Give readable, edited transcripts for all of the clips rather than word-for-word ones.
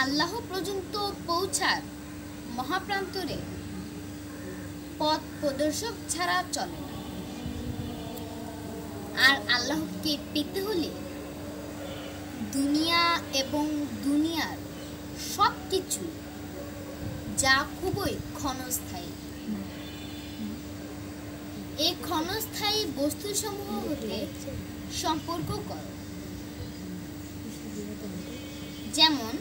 আল্লাহ পর্যন্ত পৌঁছার মহাপ্রান্তরে পথ প্রদর্শক ছাড়া চলে না। আর আল্লাহকে পেতে হলে দুনিয়া এবং দুনিয়ার সব কিছু যা খুবই ক্ষণস্থায়ী, এই ক্ষণস্থায়ী বস্তুসমূহ হতে সম্পর্ক করো। যেমন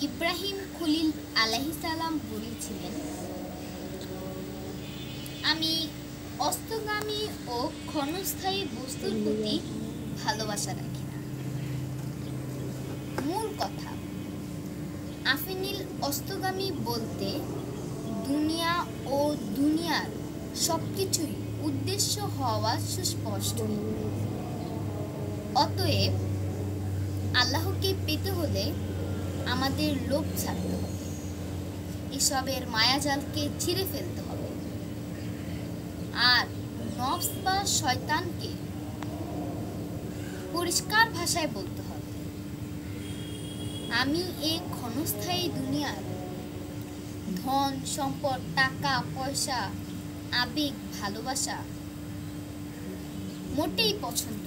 ইব্রাহিম খলিল আলাইহিস সালাম বলেছিলেন, আমি অস্তগামী ও ক্ষণস্থায়ী বস্তুর প্রতি ভালোবাসা রাখি না। মূল কথা, আফিনিল অস্তগামী বলতে দুনিয়া ও দুনিয়ার সবকিছুই উদ্দেশ্য হওয়া সুস্পষ্ট। অতএব আল্লাহকে পেতে হলে আমাদের লোভ ছাড়তে হবে, এসবের মায়াজালকে ছিঁড়ে ফেলতে হবে, আর নফস বা শয়তানকে পরিষ্কার ভাষায় বলতে হবে, আমি এই ক্ষণস্থায়ী দুনিয়ার ধন সম্পদ, টাকা পয়সা, আবেগ, ভালোবাসা মোটেই পছন্দ